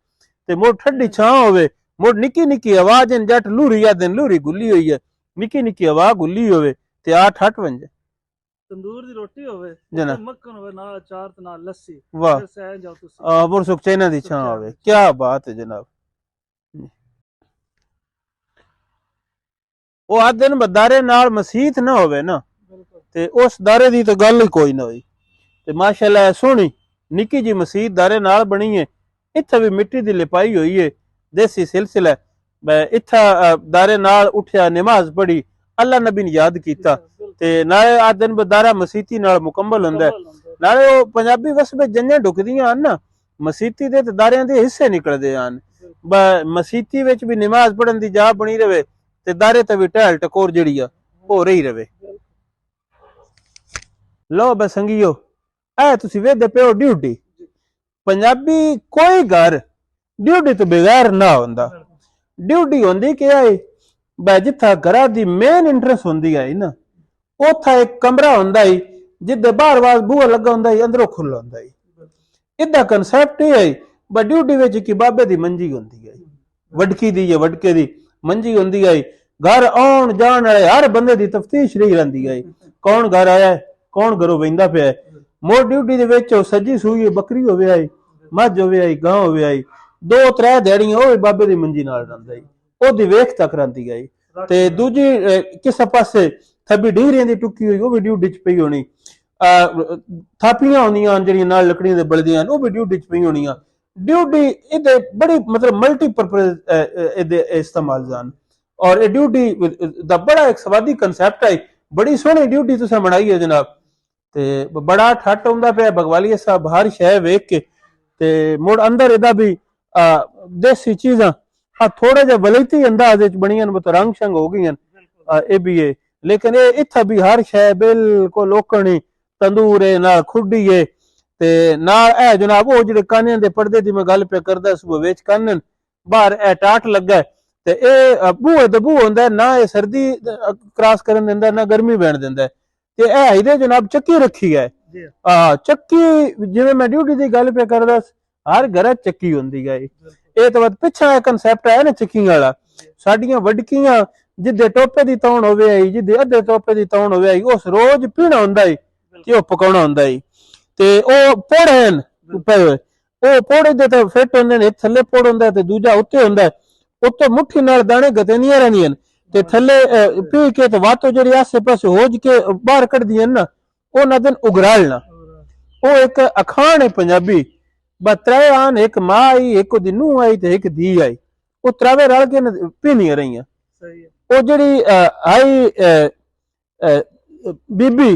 ਤੇ ਮੁੜ ਠੰਡੀ ਛਾਂ ਹੋਵੇ। ਮੁੜ ਨਿੱਕੀ ਨਿੱਕੀ ਆਵਾਜ਼ ਜੱਟ ਲੂਰੀ ਆ ਦਿਨ ਲੂਰੀ ਗੁੱਲੀ ਹੋਈ ਹੈ, ਨਿੱਕੀ ਨਿੱਕੀ ਆਵਾਜ਼ ਗੁੱਲੀ ਹੋਵੇ ਤੇ ਆ ਠੱਠ ਵੰਜੇ ਤੰਦੂਰ ਦੀ ਰੋਟੀ ਹੋਵੇ, ਮੱਖਣ ਹੋਵੇ, ਨਾਲ ਅਚਾਰ ਤੇ ਨਾਲ ਲੱਸੀ। ਵਾਹ, ਸਹਿ ਜਾਓ ਤੁਸੀਂ। ਮੁੜ ਸੁਖਚੈਨਾਂ ਦੀ ਛਾਂ ਹੋਵੇ। ਕੀ ਬਾਤ ਹੈ ਜਨਾਬ। ਉਹ ਆ ਦਿਨ ਦਾਰੇ ਨਾਲ ਮਸੀਤ ਨਾ ਹੋਵੇ ਨਾ ਤੇ ਉਸ ਦਾਰੇ ਦੀ ਤਾਂ ਗੱਲ ਹੀ ਕੋਈ ਨਾ ਹੋਈ। ਤੇ ਮਾਸ਼ਾਅੱਲਾ ਸੋਹਣੀ ਨਿੱਕੀ ਜੀ ਮਸੀਤ ਦਾਰੇ ਨਾਲ ਬਣੀ ਹੈ। ਇੱਥੇ ਵੀ ਮਿੱਟੀ ਦੀ ਲਿਪਾਈ ਹੋਈ ਹੈ, ਦੇਸੀ ਸਿਲਸਿਲਾ। ਇੱਥਾ ਦਾਰੇ ਨਾਲ ਉੱਠਿਆ, ਨਮਾਜ਼ ਪੜ੍ਹੀ, ਅੱਲਾ ਨਬੀ ਨੇ ਯਾਦ ਕੀਤਾ ਤੇ ਨਾਲੇ ਆ ਦਿਨ ਦਾਰਾ ਮਸੀਤੀ ਨਾਲ ਮੁਕੰਮਲ ਹੁੰਦਾ। ਨਾਲੇ ਉਹ ਪੰਜਾਬੀ ਵਸਬੇ ਜੰਨੇ ਢੁਕਦੀਆਂ ਹਨ ਨਾ, ਮਸੀਤੀ ਦੇ ਤੇ ਦਾਰਿਆਂ ਦੇ ਹਿੱਸੇ ਨਿਕਲਦੇ ਹਨ। ਮਸੀਤੀ ਵਿੱਚ ਵੀ ਨਮਾਜ਼ ਪੜ੍ਹਨ ਦੀ ਜਾ ਬਣੀ ਰਵੇ ਤੇ ਦਾਰੇ ਤੇ ਵੀ ਢਹਿਲ ਟਕੋਰ ਜਿਹੜੀ ਆ ਹੋ ਰਹੀ ਰਵੇ। ਲੋ ਬਸੰਗੀਓ, ਇਹ ਤੁਸੀਂ ਵੇਖਦੇ ਪਿਓ ਡਿਊਟੀ। ਪੰਜਾਬੀ ਕੋਈ ਘਰ ਡਿਊਟੀ ਤੋਂ ਬਗੈਰ ਨਾ ਹੁੰਦਾ। ਡਿਊਟੀ ਹੁੰਦੀ ਕਿ ਆਏ ਬੈ ਜਿੱਥਾ ਘਰਾਂ ਦੀ ਮੇਨ ਇੰਟਰਸਟ ਹੁੰਦੀ ਹੈ ਨਾ, ਉੱਥਾ ਇੱਕ ਕਮਰਾ ਹੁੰਦਾ ਹੈ ਜਿੱਦੇ ਬਾਹਰ ਬਾਹਰ ਬੂਹਾ ਲੱਗਾ ਹੁੰਦਾ ਹੈ, ਅੰਦਰੋਂ ਖੁੱਲਾ ਹੁੰਦਾ ਹੈ। ਇਹਦਾ ਕਨਸੈਪਟ ਇਹ ਹੈ ਬਈ ਡਿਊਟੀ ਵਿੱਚ ਕਿ ਬਾਬੇ ਦੀ ਮੰਜੀ ਹੁੰਦੀ ਹੈ, ਵਡਕੀ ਦੀ ਜਾਂ ਵਡਕੇ ਦੀ ਮੰਜੀ ਹੁੰਦੀ ਹੈ। ਘਰ ਆਉਣ ਜਾਣ ਵਾਲੇ ਹਰ ਬੰਦੇ ਦੀ ਤਫਤੀਸ਼ ਰਹੀ ਰਹਿੰਦੀ ਹੈ, ਕੌਣ ਘਰ ਆਇਆ ਹੈ, ਕੌਣ ਘਰੋਂ ਵਹਿੰਦਾ ਪਿਆ ਹੈ। ਮੋਰ ਡਿਊਟੀ ਦੇ ਵਿੱਚ ਸੱਜੀ ਸੂਈ ਬੱਕਰੀ ਹੋਵੇ ਆਈ, ਮੱਝ ਹੋਵੇ ਆਈ, ਗਾਂ ਹੋਵੇ ਆਈ, 2-3 ਦਿਹਾੜੀਆਂ ਉਹ ਵੀ ਬਾਬੇ ਦੀ ਮੰਜੀ ਨਾਲ ਰਹਿੰਦਾ ਹੈ, ਉਹਦੀ ਵੇਖ ਤੱਕ ਰਹਿੰਦੀ ਹੈ। ਤੇ ਦੂਜੀ ਕਿਸੇ ਪਾਸੇ ਥੱਬੀ ਢੀਂਗਰੀਆਂ ਦੀ ਟੁੱਕੀ ਹੋਈ ਉਹ ਵੀ ਡਿਊਟੀ ਚ ਪਈ ਹੋਣੀ। ਥਾਪੀਆਂ ਹੁੰਦੀਆਂ ਜਿਹੜੀਆਂ ਨਾਲ ਲੱਕੜੀਆਂ ਦੇ ਬਲਦੀਆਂ ਉਹ ਵੀ ਡਿਊਟੀ 'ਚ ਪਈ ਹੋਣੀਆਂ ਡਿਊਟੀ ਇਹਦੇ ਬੜੀ ਮਤਲਬ ਮਲਟੀਪਰਪਜ਼ ਇਹਦੇ ਇਸਤੇਮਾਲ ਜਾਣ ਔਰ ਇਹ ਡਿਊਟੀ ਦਾ ਬੜਾ ਇੱਕ ਸਵਾਦੀ ਕਨਸੈਪਟ ਹੈ ਬੜੀ ਸੋਹਣੀ ਡਿਊਟੀ ਤੁਸੀਂ ਬਣਾਈ ਹੈ ਜਨਾਬ ਤੇ ਬੜਾ ਠੱਟ ਹੁੰਦਾ ਪਿਆ ਬਗਵਾਲੀਆ ਸਾਹਿਬ ਹਰ ਸ਼ੈ ਵੇਖ ਕੇ ਤੇ ਮੁੜ ਅੰਦਰ ਇਹਦਾ ਵੀ ਦੇਸੀ ਚੀਜ਼ਾਂ ਹਾਂ ਥੋੜਾ ਜਿਹਾ ਵਲੈਤੀ ਅੰਦਾਜ਼ ਵਿੱਚ ਬਣੀਆਂ ਨੇ ਰੰਗ ਸ਼ੰਗ ਹੋ ਗਈਆਂ ਇਹ ਵੀ ਹੈ ਲੇਕਿਨ ਇਹ ਇੱਥੇ ਵੀ ਹਰ ਸ਼ੈ ਬਿਲਕੁਲ ਲੋਕਣੀ ਤੰਦੂਰ ਹੈ ਨਾਲ ਖੁੱਡੀ ਹੈ ਤੇ ਨਾਲ ਇਹ ਜਨਾਬ ਉਹ ਜਿਹੜੇ ਕਾਨਿਆਂ ਦੇ ਪਰਦੇ ਦੀ ਮੈਂ ਗੱਲ ਪਿਆ ਕਰਦਾ ਸੁਬਹ ਵਿੱਚ ਕਾਨਨ ਬਾਹਰ ਇਹ ਟਾਟ ਲੱਗਾ ਤੇ ਇਹ ਬੂਹੇ ਤੇ ਬੂਹ ਹੁੰਦਾ ਨਾ ਇਹ ਸਰਦੀ ਕ੍ਰਾਸ ਕਰਨ ਦਿੰਦਾ ਨਾ ਗਰਮੀ ਬੈਣ ਦਿੰਦਾ ਤੇ ਇਹ ਇਹਦੇ ਜਨਾਬ ਚੱਕੀ ਰੱਖੀ ਹੈ ਚੱਕੀ ਜਿਵੇਂ ਮੈਂ ਡਿਊਟੀ ਦੀ ਗੱਲ ਪਿਆ ਕਰਦਾ ਹਰ ਘਰ ਚੱਕੀ ਹੁੰਦੀ ਹੈ ਇਹ ਤਾਂ ਪਿੱਛਾ ਕਨਸੈਪਟ ਹੈ ਨਾ ਚੱਕੀ ਵਾਲਾ ਸਾਡੀਆਂ ਵੱਡਕੀਆਂ ਜਿੱਦੇ ਟੋਪੇ ਦੀ ਤੌਣ ਹੋਵੇ ਆਈ ਜਿੱਦੇ ਅੱਧੇ ਟੋਪੇ ਦੀ ਤੌਣ ਹੋਵੇ ਆਈ ਉਸ ਰੋਜ਼ ਪੀਣਾ ਹੁੰਦਾ ਈ ਤੇ ਉਹ ਪਕਾਉਣਾ ਹੁੰਦਾ ਈ ਤੇ ਉਹ ਪੋੜੇ ਪਏ ਹੋਏ ਉਹ ਪੋੜੇ ਦੇ ਤਾਂ ਫਿੱਟ ਹੁੰਦੇ ਨੇ ਥੱਲੇ ਪੋੜ ਹੁੰਦਾ ਤੇ ਦੂਜਾ ਉੱਤੇ ਹੁੰਦਾ ਉੱਤੇ ਮੁੱਠੀ ਨਾਲ ਦਾਣੇ ਗਤੇਨੀਆਂ ਰਹਿੰਦੀਆਂ ਤੇ ਥੱਲੇ ਪੀ ਕੇ ਤੇ ਵਾਤੋਂ ਜਿਹੜੀ ਆਸੇ ਪਾਸੇ ਹੋਜ ਕੇ ਬਾਹਰ ਕੱਢਦੀਆਂ ਨਾ ਉਹਨਾਂ ਦਿਨ ਉਗਰਾਲਣਾ ਉਹ ਇੱਕ ਅਖਾਣ ਹੈ ਪੰਜਾਬੀ ਬਸ ਤਰੇ ਆਨ ਇੱਕ ਮਾਂ ਆਈ ਇੱਕ ਉਹਦੀ ਨੂੰਹ ਆਈ ਤੇ ਇੱਕ ਧੀ ਆਈ ਉਹ ਤਰਾਵੇ ਰਲ ਕੇ ਪੀਣੀਆਂ ਰਹੀਆਂ ਉਹ ਜਿਹੜੀ ਆਈ ਬੀਬੀ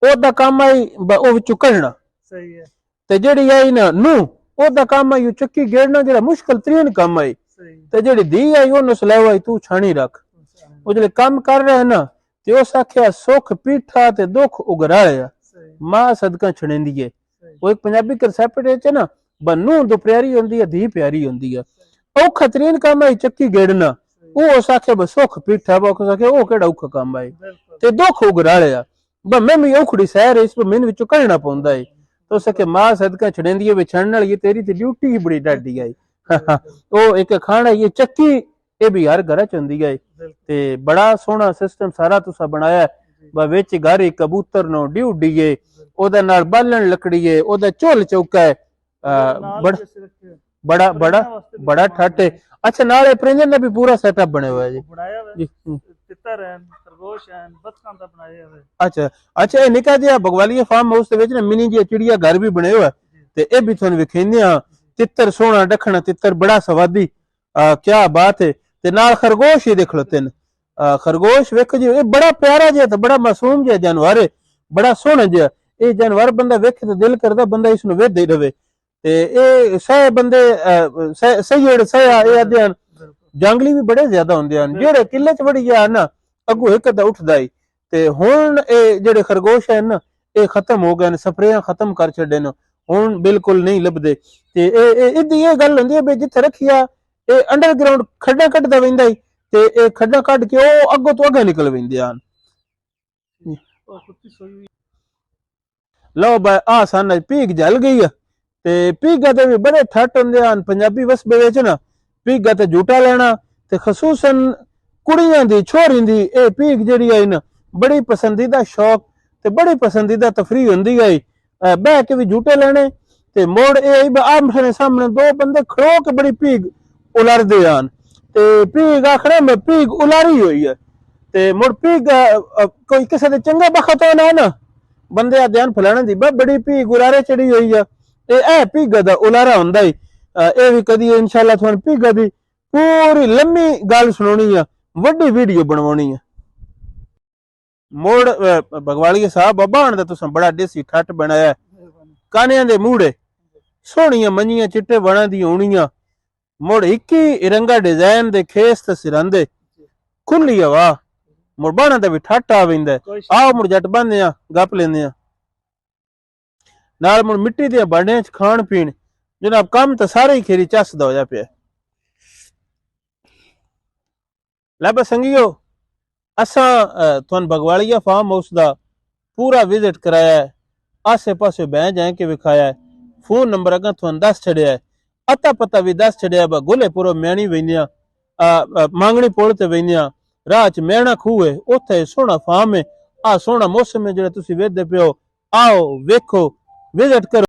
ਉਹਦਾ ਕੰਮ ਆਈ ਉਹ ਵਿੱਚੋਂ ਕੱਢਣਾ ਸਹੀ ਹੈ ਤੇ ਜਿਹੜੀ ਆਈ ਨਾ ਨੂੰਹ ਉਹਦਾ ਕੰਮ ਆਈ ਚੱਕੀ ਗੇੜਨਾ ਜਿਹੜਾ ਮੁਸ਼ਕਲ ਤਰੀਨ ਕੰਮ ਆਈ ਤੇ ਜਿਹੜੀ ਧੀ ਆਈ ਉਹਨੂੰ ਸਲਾਹ ਆਈ ਤੂੰ ਛਾਣੀ ਰੱਖ ਉਹ ਜਿਹੜੇ ਕੰਮ ਕਰ ਰਹੇ ਨਾ ਤੇ ਉਸ ਆਖਿਆ ਸੁੱਖ ਪੀਠਾ ਤੇ ਦੁੱਖ ਉਗਰਾਇਆ ਮਾਂ ਸਦਕਾ ਛੜੇਂਦੀ ਏ ਉਹ ਇੱਕ ਪੰਜਾਬੀ ਕਨਸੈਪਟ ਹੈ ਨਾ ਬੰਨੂ ਦੋ ਪਿਆਰੀ ਹੁੰਦੀ ਹੈ ਧੀ ਪਿਆਰੀ ਹੁੰਦੀ ਹੈ ਔਖਾ ਤਰੀਨ ਕੰਮ ਆਈ ਚੱਕੀ ਗੇੜਨਾ ਉਹ ਉਸ ਆਖਿਆ ਬਸ ਸੁੱਖ ਪੀਠਾ ਉਹ ਕਿਹੜਾ ਔਖਾ ਕੰਮ ਆਈ ਤੇ ਦੁੱਖ ਉਗਰਾਇਆ ਬ ਮੈਂ ਵੀ ਔਖੜੀ ਸਹਿਰ ਇਸ ਪਰ ਮੈਨੂੰ ਵਿੱਚੋਂ ਕੱਢਣਾ ਪਾਉਂਦਾ ਏ ਤੋ ਸਕੇ ਮਾਂ ਸਦਕਾ ਛੜੇਂਦੀ ਏ ਵਿਛੜਨ ਵਾਲੀ ਤੇਰੀ ਤੇ ਡਿਊਟੀ ਹੀ ਬੜੀ ਡਾਢੀ ਆਈ ਉਹ ਇੱਕ ਖਾਣਾ ਇਹ ਚੱਕੀ ਇਹ ਵੀ ਹਰ ਘਰ ਚ ਹੁੰਦੀ ਹੈ ਤੇ ਬੜਾ ਸੋਹਣਾ ਸਿਸਟਮ ਸਾਰਾ ਤੁਸੀਂ ਬਣਾਇਆ ਵਿੱਚ ਘਰ ਇੱਕ ਕਬੂਤਰ ਨੂੰ ਡਿਊਟੀ ਏ ਉਹਦੇ ਨਾਲ ਬਾਲਣ ਲੱਕੜੀ ਏ ਉਹਦਾ ਝੋਲ ਚੌਕਾ ਹੈ ਬੜਾ ਬੜਾ ਬੜਾ ਠੱਟ ਹੈ ਅੱਛਾ ਨਾਲ ਇਹ ਪ੍ਰਿੰਜਨ ਦਾ ਵੀ ਪੂਰਾ ਸੈਟਅਪ ਬਣਿਆ ਹੋਇਆ ਜੀ ਤਿੱਤਰ ਹੈ ਖਰਗੋਸ਼ ਹੈ ਬਤਖਾਂ ਦਾ ਬਣਾਇਆ ਹੋਇਆ ਅੱਛਾ ਇਹ ਨਿੱਕਾ ਜਿਹਾ ਬਗਵਾਲੀਆ ਫਾਰਮ ਹਾਊਸ ਦੇ ਵਿੱਚ ਨਾ ਮਿਨੀ ਜਿਹਾ ਚਿੜੀਆ ਘਰ ਵੀ ਬਣਿਆ ਹੋਇਆ ਤੇ ਇਹ ਵੀ ਤੁਹਾਨੂੰ ਵਿਖਾਉਂਦੇ ਆ ਤਿੱਤਰ ਸੋਹਣਾ ਡੱਖਣਾ ਤਿੱਤਰ ਬੜਾ ਸਵਾਦੀ ਕਿਆ ਬਾਤ ਹੈ ਤੇ ਨਾਲ ਖਰਗੋਸ਼ ਹੀ ਦੇਖ ਲੋ ਤਿੰਨ ਖਰਗੋਸ਼ ਵੇਖੋ ਜੀ ਇਹ ਬੜਾ ਪਿਆਰਾ ਜਿਹਾ ਤੇ ਬੜਾ ਮਾਸੂਮ ਜਿਹਾ ਜਾਨਵਰ ਹੈ ਬੜਾ ਸੋਹਣਾ ਜਿਹਾ ਇਹ ਜਾਨਵਰ ਬੰਦਾ ਵੇਖੇ ਤੇ ਦਿਲ ਕਰਦਾ ਬੰਦਾ ਇਸ ਨੂੰ ਵੇਖਦੇ ਹੀ ਰਵੇ ਤੇ ਇਹ ਸਹੀ ਬੰਦੇ ਸਹੀ ਇਹ ਆਦੇ ਹਨ ਜੰਗਲੀ ਵੀ ਬੜੇ ਜ਼ਿਆਦਾ ਹੁੰਦੇ ਹਨ ਜਿਹੜੇ ਕਿੱਲੇ ਚ ਵੜੀ ਗਿਆ ਨਾ ਅੱਗੋਂ ਇੱਕ ਤਾਂ ਉੱਠਦਾ ਹੀ ਤੇ ਹੁਣ ਇਹ ਜਿਹੜੇ ਖਰਗੋਸ਼ ਹਨ ਨਾ ਇਹ ਖਤਮ ਹੋ ਗਏ ਨੇ ਸਪਰੇਆਂ ਖਤਮ ਕਰ ਛੱਡੇ ਨੇ ਹੁਣ ਬਿਲਕੁਲ ਨਹੀਂ ਲੱਭਦੇ ਤੇ ਇਹਦੀ ਇਹ ਗੱਲ ਹੁੰਦੀ ਹੈ ਵੀ ਜਿੱਥੇ ਰੱਖਿਆ ਇਹ ਅੰਡਰਗਰਾਉਂਡ ਖੱਡਾ ਕੱਢਦਾ ਵੈਂਦਾ ਹੀ ਤੇ ਇਹ ਖੱਡਾ ਕੱਢ ਕੇ ਉਹ ਅੱਗੋਂ ਤੋਂ ਅੱਗੇ ਨਿਕਲ ਵੈਂਦੇ ਹਨ ਲਓ ਬਈ ਆ ਸਾਨ ਪੀਕ ਜਲ ਗਈ ਆ ਤੇ ਪੀਗਾ ਤੇ ਵੀ ਬੜੇ ਠੱਟ ਹੁੰਦੇ ਹਨ ਪੰਜਾਬੀ ਵਸਬੇ ਵਿੱਚ ਨਾ ਪੀਗਾ ਤੇ ਝੂਟਾ ਲੈਣਾ ਤੇ ਖਸੂਸਨ ਕੁੜੀਆਂ ਦੀ ਛੋਰੀ ਦੀ ਇਹ ਪੀਕ ਜਿਹੜੀ ਹੈ ਨਾ ਬੜੀ ਪਸੰਦੀਦਾ ਸ਼ੌਕ ਤੇ ਬੜੀ ਪਸੰਦੀਦਾ ਤਫਰੀਹ ਹੁੰਦੀ ਹੈ ਬਹਿ ਕੇ ਵੀ ਝੂਟੇ ਲੈਣੇ ਤੇ ਮੋੜ ਇਹ ਆਮਣੇ ਸਾਹਮਣੇ ਦੋ ਬੰਦੇ ਖੜੋ ਕੇ ਬੜੀ ਪੀਕ ਉਲਰਦੇ ਹਨ ਤੇ ਪੀਕ ਆਖਣਾ ਮੈਂ ਪੀਕ ਉਲਾਰੀ ਹੋਈ ਹੈ ਤੇ ਮੁੜ ਪੀਕ ਕੋਈ ਕਿਸੇ ਦੇ ਚੰਗਾ ਬਖਤ ਹੋਣਾ ਨਾ ਬੰਦੇ ਆ ਧਿਆਨ ਫਲਾਣੇ ਦੀ ਬੜੀ ਪੀਕ ਉਲਾਰੇ ਚੜੀ ਹੋਈ ਆ ਤੇ ਇਹ ਪੀਗਾ ਦਾ ਉਲਾਰਾ ਹੁੰਦਾ ਹੀ ਇਹ ਵੀ ਕਦੀ ਇਨਸ਼ਾਅੱਲਾ ਤੁਹਾਨੂੰ ਪੀਗਾ ਦੀ ਪੂਰੀ ਲੰਮੀ ਗੱਲ ਸੁਣਾਉਣੀ ਆ ਵੱਡੀ ਵੀਡੀਓ ਬਣਵਾਉਣੀ ਆ ਮੋੜ ਬਗਵਾਲੀਆ ਸਾਹਿਬ ਬਾਬਾਣ ਦਾ ਤੁਸੀਂ ਬੜਾ ਦੇਸੀ ਠੱਟ ਬਣਾਇਆ ਕਾਨਿਆਂ ਦੇ ਮੂੜੇ ਸੋਹਣੀਆਂ ਮੰਜੀਆਂ ਚਿੱਟੇ ਵਣਾਂ ਦੀ ਹੋਣੀਆਂ ਮੁੜ ਇੱਕੀ ਰੰਗਾ ਡਿਜ਼ਾਈਨ ਦੇ ਖੇਸ ਤੇ ਸਿਰਾਂਦੇ ਖੁੱਲੀ ਹਵਾ ਮੁੜ ਬਾਣਾ ਦਾ ਵੀ ਠੱਟ ਆ ਵੈਂਦਾ ਆਓ ਮੁੜ ਜੱਟ ਬੰਦੇ ਆ ਗੱਪ ਲੈਂਦੇ ਆ ਨਾਲ ਮੁੜ ਮਿੱਟੀ ਦੇ ਬਾੜਿਆਂ ਚ ਖਾਣ ਪੀਣ ਜਨਾਬ ਕੰਮ ਤਾਂ ਸਾਰੇ ਹੀ ਖੇਰੀ ਚੱਸਦਾ ਹੋਇਆ ਪਿਆ ਲੈ ਸੰਗੀਓ ਅਸਾਂ ਤੁਹਾਨੂੰ ਬਗਵਾਲੀਆ ਫਾਰਮ ਹਾਊਸ ਦਾ ਪੂਰਾ ਵਿਜ਼ਿਟ ਕਰਾਇਆ ਹੈ ਆਸੇ ਪਾਸੇ ਬਹਿ ਜਾਏ ਕੇ ਵਿਖਾਇਆ ਹੈ ਫੋਨ ਨੰਬਰ ਅਗਾ ਤੁਹਾਨੂੰ ਦੱਸ ਛੜਿਆ ਹੈ ਅਤਾ ਪਤਾ ਵੀ ਦੱਸ ਛੜਿਆ ਬਾ ਗੁਲੇਪੁਰ ਮਿਆਣੀ ਵੈਂਦਿਆਂ ਮੰਗਣੀ ਪੁਲ ਤੇ ਵੈਂਦਿਆਂ ਰਾਹ ਚ ਮਿਆਣਾ ਖੂਹ ਹੈ ਉੱਥੇ ਸੋਹਣਾ ਫਾਰਮ ਹੈ ਆ ਸੋਹਣਾ ਮੌਸਮ ਹੈ ਜਿਹੜਾ ਤੁਸੀਂ ਵੇਖਦੇ ਪਿਓ आओ वेखो विजिट करो।